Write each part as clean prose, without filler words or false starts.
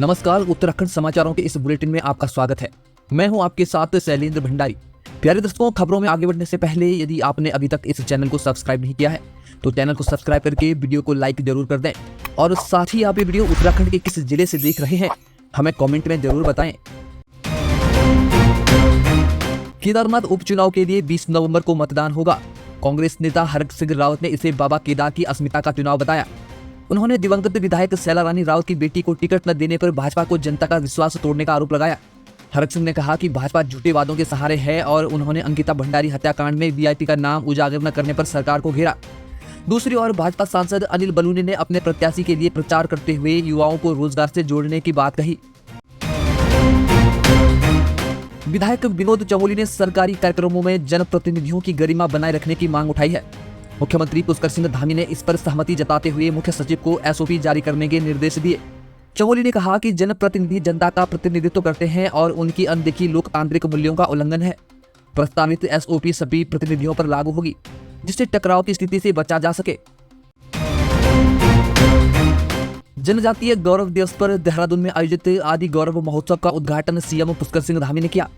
नमस्कार, उत्तराखंड समाचारों के इस बुलेटिन में आपका स्वागत है। मैं हूं आपके साथ शैलेंद्र भंडारी। प्यारे दोस्तों, खबरों में आगे बढ़ने से पहले यदि आपने अभी तक इस चैनल को सब्सक्राइब नहीं किया है तो चैनल को सब्सक्राइब करके वीडियो को लाइक जरूर कर दें और साथ ही आप ये वीडियो उत्तराखंड के किस जिले से देख रहे हैं हमें कॉमेंट में जरूर बताएं। केदारनाथ उपचुनाव के लिए 20 नवंबर को मतदान होगा। कांग्रेस नेता हरक सिंह रावत ने इसे बाबा केदार की अस्मिता का चुनाव बताया। उन्होंने दिवंगत विधायक शैला रानी रावत की बेटी को टिकट न देने पर भाजपा को जनता का विश्वास तोड़ने का आरोप लगाया। हरक सिंह ने कहा कि भाजपा झूठे वादों के सहारे है और उन्होंने अंकिता भंडारी हत्याकांड में वीआईपी का नाम उजागर न करने पर सरकार को घेरा। दूसरी ओर भाजपा सांसद अनिल बलूनी ने अपने प्रत्याशी के लिए प्रचार करते हुए युवाओं को रोजगार से जोड़ने की बात कही। विधायक विनोद चमोली ने सरकारी कार्यक्रमों में जनप्रतिनिधियों की गरिमा बनाए रखने की मांग उठाई है। मुख्यमंत्री पुष्कर सिंह धामी ने इस पर सहमति जताते हुए मुख्य सचिव को एसओपी जारी करने के निर्देश दिए। चमोली ने कहा कि जनप्रतिनिधि जनता का प्रतिनिधित्व करते हैं और उनकी अनदेखी लोकतांत्रिक मूल्यों का उल्लंघन है। प्रस्तावित एसओपी सभी प्रतिनिधियों पर लागू होगी जिससे टकराव की स्थिति से बचा जा सके। जनजातीय गौरव दिवस पर देहरादून में आयोजित आदि गौरव महोत्सव का उद्घाटन सीएम पुष्कर सिंह धामी ने किया।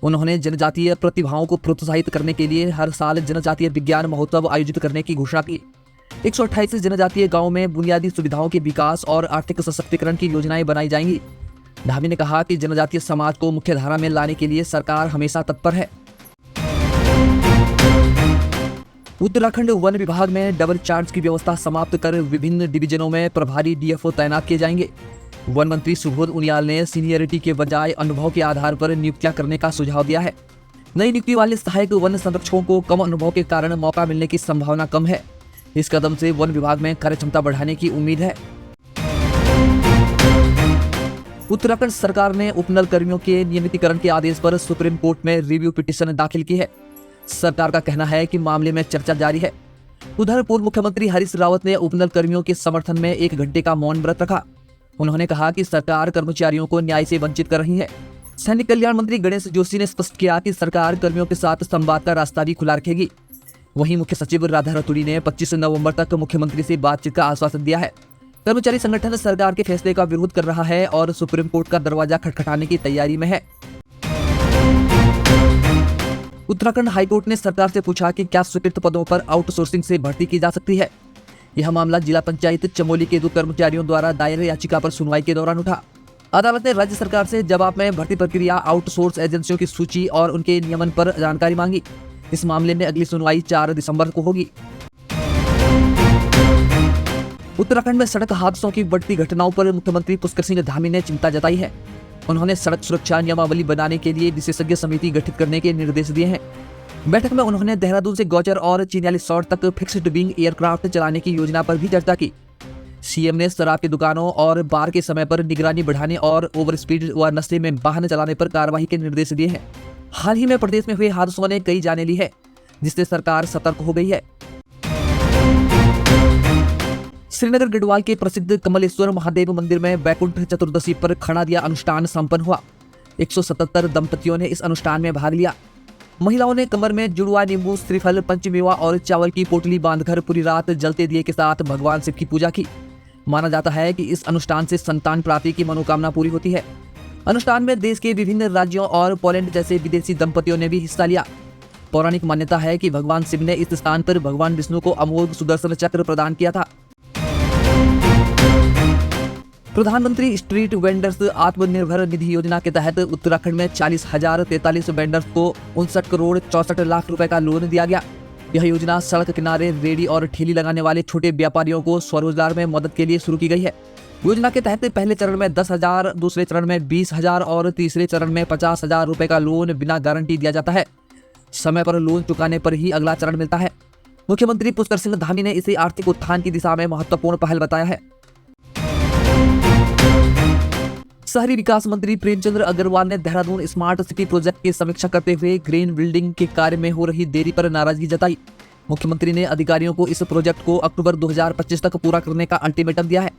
उन्होंने जनजातीय प्रतिभाओं को प्रोत्साहित करने के लिए हर साल जनजातीय विज्ञान महोत्सव आयोजित करने की घोषणा की। 128 जनजातीय गांवों में बुनियादी सुविधाओं के विकास और आर्थिक सशक्तिकरण की योजनाएं बनाई जाएंगी। धामी ने कहा कि जनजातीय समाज को मुख्य धारा में लाने के लिए सरकार हमेशा तत्पर है। उत्तराखंड वन विभाग में डबल चार्ज की व्यवस्था समाप्त कर विभिन्न डिवीजनों में प्रभारी डीएफओ तैनात किए जाएंगे। वन मंत्री सुबोध उनियाल ने सीनियरिटी के बजाय अनुभव के आधार पर नियुक्तियां करने का सुझाव दिया है। नई नियुक्ति वाले सहायक वन संरक्षकों को कम अनुभव के कारण मौका मिलने की संभावना कम है। इस कदम से वन विभाग में कार्यक्षमता बढ़ाने की उम्मीद है। उत्तराखंड सरकार ने उपनल कर्मियों के नियमितीकरण के आदेश पर सुप्रीम कोर्ट में रिव्यू पिटीशन दाखिल की है। सरकार का कहना है कि मामले में चर्चा जारी है। उधर पूर्व मुख्यमंत्री हरीश रावत ने उपनल कर्मियों के समर्थन में 1 घंटे का मौन व्रत रखा। उन्होंने कहा कि सरकार कर्मचारियों को न्याय से वंचित कर रही है। सैनिक कल्याण मंत्री गणेश जोशी ने स्पष्ट किया कि सरकार कर्मियों के साथ संवाद का रास्ता भी खुला रखेगी। वहीं मुख्य सचिव राधा रतूड़ी ने 25 नवंबर तक मुख्यमंत्री से बातचीत का आश्वासन दिया है। कर्मचारी संगठन सरकार के फैसले का विरोध कर रहा है और सुप्रीम कोर्ट का दरवाजा खटखटाने की तैयारी में है। उत्तराखंड हाईकोर्ट ने सरकार से पूछा कि क्या स्वीकृत पदों पर आउटसोर्सिंग से भर्ती की जा सकती है। यह मामला जिला पंचायत चमोली के 2 कर्मचारियों द्वारा दायर याचिका पर सुनवाई के दौरान उठा। अदालत ने राज्य सरकार से जवाब में भर्ती प्रक्रिया, आउटसोर्स एजेंसियों की सूची और उनके नियमन पर जानकारी मांगी। इस मामले में अगली सुनवाई 4 दिसंबर को होगी। उत्तराखंड में सड़क हादसों की बढ़ती घटनाओं पर मुख्यमंत्री पुष्कर सिंह धामी ने चिंता जताई है। उन्होंने सड़क सुरक्षा नियमावली बनाने के लिए विशेषज्ञ समिति गठित करने के निर्देश दिए हैं। बैठक में उन्होंने देहरादून से गौचर और चिन्यालीसौड़ तक फिक्स्ड विंग एयरक्राफ्ट चलाने की योजना पर भी चर्चा की। सीएम ने शराब की दुकानों और बार के समय पर निगरानी बढ़ाने और ओवर स्पीड व नशे में वाहन चलाने पर कार्रवाई के निर्देश दिए हैं। हाल ही में प्रदेश में हुए हादसों ने कई जानें ली है जिससे सरकार सतर्क हो गई है। श्रीनगर गढ़वाल के प्रसिद्ध कमलेश्वर महादेव मंदिर में बैकुंठ चतुर्दशी पर खड़ा दिया अनुष्ठान संपन्न हुआ। 177 दंपतियों ने इस अनुष्ठान में भाग लिया। महिलाओं ने कमर में जुड़वा, नींबू, श्रीफल, पंचमेवा और चावल की पोटली बांधकर पूरी रात जलते दिए के साथ भगवान शिव की पूजा की। माना जाता है कि इस अनुष्ठान से संतान प्राप्ति की मनोकामना पूरी होती है। अनुष्ठान में देश के विभिन्न राज्यों और पोलैंड जैसे विदेशी दंपतियों ने भी हिस्सा लिया। पौराणिक मान्यता है कि भगवान शिव ने इस स्थान पर भगवान विष्णु को अमोघ सुदर्शन चक्र प्रदान किया था। प्रधानमंत्री स्ट्रीट वेंडर्स आत्मनिर्भर निधि योजना के तहत उत्तराखंड में 40,043 वेंडर्स को 59 करोड़ 64 लाख रुपए का लोन दिया गया। यह योजना सड़क किनारे रेडी और ठेली लगाने वाले छोटे व्यापारियों को स्वरोजगार में मदद के लिए शुरू की गई है। योजना के तहत पहले चरण में 10,000, दूसरे चरण में 20,000 और तीसरे चरण में 50,000 रुपए का लोन बिना गारंटी दिया जाता है। समय पर लोन चुकाने पर ही अगला चरण मिलता है। मुख्यमंत्री पुष्कर सिंह धामी ने इसे आर्थिक उत्थान की दिशा में महत्वपूर्ण पहल बताया है। शहरी विकास मंत्री प्रेमचंद्र अग्रवाल ने देहरादून स्मार्ट सिटी प्रोजेक्ट की समीक्षा करते हुए ग्रीन बिल्डिंग के कार्य में हो रही देरी पर नाराजगी जताई। मुख्यमंत्री ने अधिकारियों को इस प्रोजेक्ट को अक्टूबर 2025 तक पूरा करने का अल्टीमेटम दिया है।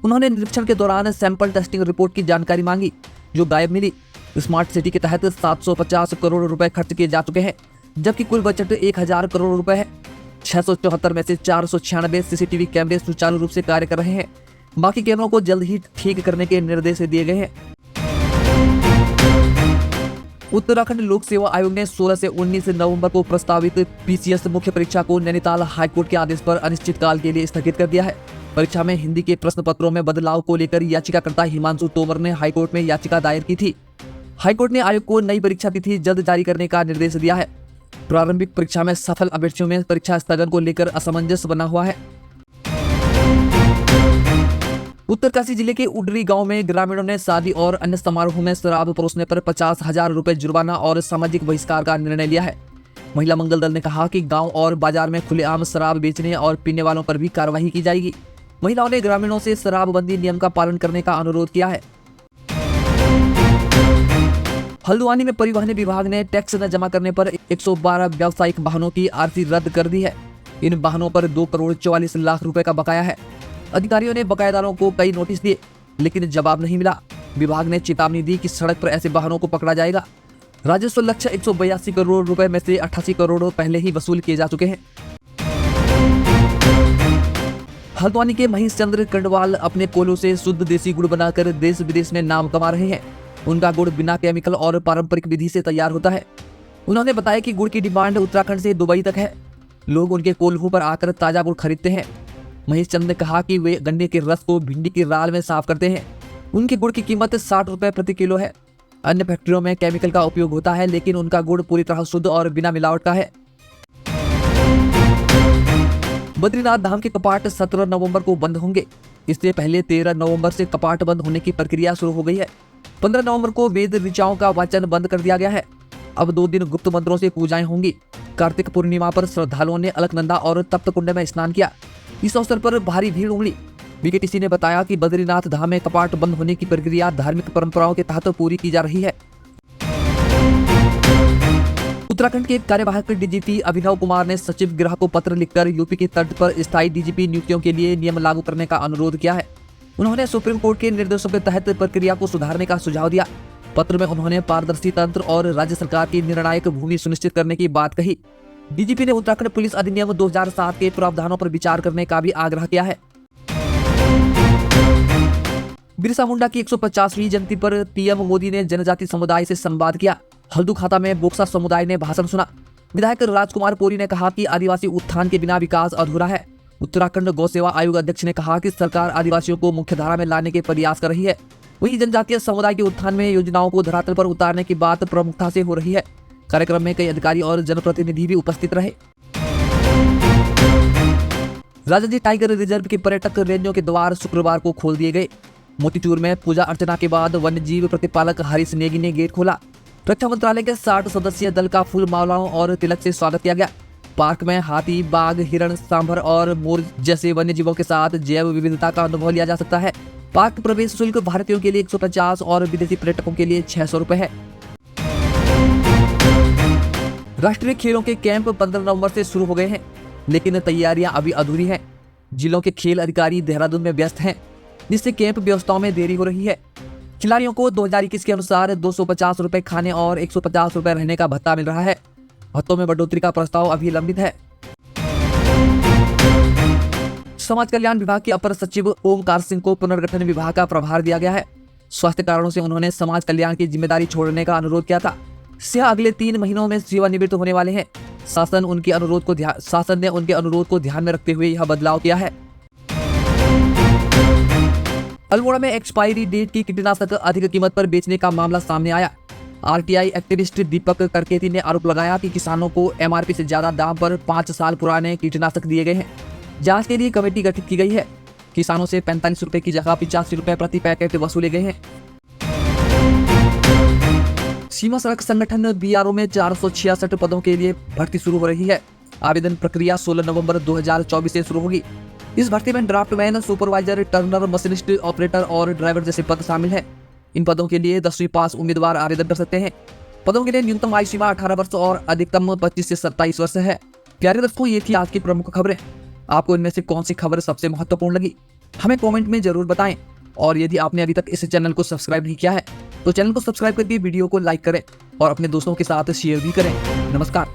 उन्होंने निरीक्षण के दौरान सैंपल टेस्टिंग रिपोर्ट की जानकारी मांगी जो गायब मिली। स्मार्ट सिटी के तहत 750 करोड़ रुपए खर्च किए जा चुके हैं जबकि कुल बजट 1000 करोड़ रुपए है। 674 में से 496 सीसीटीवी कैमरे सुचारू रूप से कार्य कर रहे हैं। बाकी कैमरों को जल्द ही ठीक करने के निर्देश दिए गए हैं। उत्तराखंड लोक सेवा आयोग ने 16 से 19 नवंबर को प्रस्तावित पीसीएस मुख्य परीक्षा को नैनीताल हाईकोर्ट के आदेश पर अनिश्चितकाल के लिए स्थगित कर दिया है। परीक्षा में हिंदी के प्रश्न पत्रों में बदलाव को लेकर याचिकाकर्ता हिमांशु तोमर ने हाईकोर्ट में याचिका दायर की थी। हाईकोर्ट ने आयोग को नई परीक्षा तिथि जल्द जारी करने का निर्देश दिया है। प्रारंभिक परीक्षा में सफल अभ्यर्थियों में परीक्षा स्थगन को लेकर असमंजस बना हुआ है। उत्तरकाशी जिले के उडरी गांव में ग्रामीणों ने शादी और अन्य समारोह में शराब परोसने पर 50,000 रुपए जुर्माना और सामाजिक बहिष्कार का निर्णय लिया है। महिला मंगल दल ने कहा कि गांव और बाजार में खुलेआम शराब बेचने और पीने वालों पर भी कार्रवाई की जाएगी। महिलाओं ने ग्रामीणों से शराबबंदी नियम का पालन करने का अनुरोध किया है। हल्द्वानी में परिवहन विभाग ने टैक्स न जमा करने पर 112 व्यावसायिक वाहनों की आरसी रद्द कर दी है। इन वाहनों पर 2 करोड़ 44 लाख रुपए का बकाया है। अधिकारियों ने बकायादारों को कई नोटिस दिए, लेकिन जवाब नहीं मिला। विभाग ने चेतावनी दी कि सड़क पर ऐसे वाहनों को पकड़ा जाएगा। राजस्व लक्ष्य 182 करोड़ रुपए में से 88 करोड़ पहले ही वसूल किए जा चुके हैं। हल्द्वानी के महेश चंद्र कंडवाल अपने कोलों से शुद्ध देसी गुड़ बनाकर देश विदेश में नाम कमा रहे हैं। उनका गुड़ बिना केमिकल और पारंपरिक विधि से तैयार होता है। उन्होंने बताया कि गुड़ की डिमांड उत्तराखंड से दुबई तक है। लोग उनके कोल्हू पर आकर ताजा गुड़ खरीदते हैं। महेश चंद ने कहा कि वे गन्ने के रस को भिंडी की राल में साफ करते हैं। उनके गुड़ की कीमत 60 रुपए प्रति किलो है। अन्य फैक्ट्रियों में केमिकल का उपयोग होता है, लेकिन उनका गुड़ पूरी तरह शुद्ध और बिना मिलावट का है। बद्रीनाथ धाम के कपाट 17 नवंबर को बंद होंगे। इससे पहले 13 नवंबर से कपाट बंद होने की प्रक्रिया शुरू हो गई है। 15 नवंबर को वेद ऋचाओं का वाचन बंद कर दिया गया है। अब 2 दिन गुप्त मंत्रों से पूजाएं होंगी। कार्तिक पूर्णिमा पर श्रद्धालुओं ने अलकनंदा और तप्त कुंड में स्नान किया। इस अवसर पर भारी भीड़ उमड़ी। बीकेटीसी ने बताया कि बद्रीनाथ धाम में कपाट बंद होने की प्रक्रिया धार्मिक परंपराओं के तहत पूरी की जा रही है। उत्तराखंड के कार्यवाहक डीजीपी अभिनव कुमार ने सचिव गृह को पत्र लिखकर यूपी के तट पर स्थायी डीजीपी नियुक्तियों के लिए नियम लागू करने का अनुरोध किया है। उन्होंने सुप्रीम कोर्ट के निर्देशों के तहत प्रक्रिया को सुधारने का सुझाव दिया। पत्र में उन्होंने पारदर्शी तंत्र और राज्य सरकार की निर्णायक भूमि सुनिश्चित करने की बात कही। डीजीपी ने उत्तराखंड पुलिस अधिनियम 2007 के प्रावधानों पर विचार करने का भी आग्रह किया है। बिरसा मुंडा की 150वीं जयंती पर पीएम मोदी ने जनजाति समुदाय से संवाद किया। हल्दू खाता में बोक्सा समुदाय ने भाषण सुना। विधायक राजकुमार पोरी ने कहा कि आदिवासी उत्थान के बिना विकास अधूरा है। उत्तराखंड गौ सेवा आयोग अध्यक्ष ने कहा कि सरकार आदिवासियों को मुख्यधारा में लाने के प्रयास कर रही है। वहीं जनजातीय समुदाय के उत्थान में योजनाओं को धरातल पर उतारने की बात प्रमुखता से हो रही है। कार्यक्रम में कई अधिकारी और जनप्रतिनिधि भी उपस्थित रहे। राजाजी टाइगर रिजर्व के पर्यटक रेंजों के द्वार शुक्रवार को खोल दिए गए। मोतीचूर में पूजा अर्चना के बाद वन्यजीव प्रतिपालक हरीश नेगी ने गेट खोला। रक्षा मंत्रालय के 60 सदस्यीय दल का फूल मालाओं और तिलक से स्वागत किया गया। पार्क में हाथी, बाघ, हिरण, सांभर और मोर जैसे वन्यजीवों के साथ जैव विविधता का अनुभव लिया जा सकता है। पार्क प्रवेश शुल्क भारतीयों के लिए 150 और विदेशी पर्यटकों के लिए 600 रुपए है। राष्ट्रीय खेलों के कैंप 15 नवंबर से शुरू हो गए हैं, लेकिन तैयारियां अभी अधूरी हैं। जिलों के खेल अधिकारी देहरादून में व्यस्त हैं, जिससे कैंप व्यवस्थाओं में देरी हो रही है। खिलाड़ियों को 2021 के अनुसार 250 रुपए खाने और 150 रुपए रहने का भत्ता मिल रहा है। भत्तों में बढ़ोतरी का प्रस्ताव अभी लंबित है। समाज कल्याण विभाग के अपर सचिव ओमकार सिंह को पुनर्गठन विभाग का प्रभार दिया गया है। स्वास्थ्य कारणों से उन्होंने समाज कल्याण की जिम्मेदारी छोड़ने का अनुरोध किया था। सिंह अगले 3 महीनों में सेवानिवृत्त होने वाले हैं। शासन ने उनके अनुरोध को ध्यान में रखते हुए यह बदलाव किया है। अल्मोड़ा में एक्सपायरी डेट की कीटनाशक अधिक कीमत पर बेचने का मामला सामने आया। आरटीआई एक्टिविस्ट दीपक करकेती ने आरोप लगाया कि किसानों को एमआरपी से ज्यादा दाम पर 5 साल पुराने कीटनाशक दिए गए हैं। जांच के लिए कमेटी गठित की गई है। किसानों से 45 रुपए की जगह 85 रुपए प्रति पैकेट वसूले गए हैं। सीमा सड़क संगठन बीआरओ में 466 पदों के लिए भर्ती शुरू हो रही है। आवेदन प्रक्रिया 16 नवंबर 2024 से शुरू होगी। इस भर्ती में draftsman, supervisor, turner, machinist, operator और ड्राइवर जैसे पद शामिल हैं। इन पदों के लिए 10वीं पास उम्मीदवार आवेदन कर सकते हैं। पदों के लिए न्यूनतम आयु सीमा 18 वर्ष और अधिकतम 25 से 27 वर्ष है। प्यारे दोस्तों, ये थी आज की प्रमुख खबरें। आपको इनमें से कौन सी खबर सबसे महत्वपूर्ण लगी, हमें कमेंट में जरूर बताएं। और यदि आपने अभी तक इस चैनल को सब्सक्राइब नहीं किया है तो चैनल को सब्सक्राइब करके वीडियो को लाइक करें और अपने दोस्तों के साथ शेयर भी करें। नमस्कार।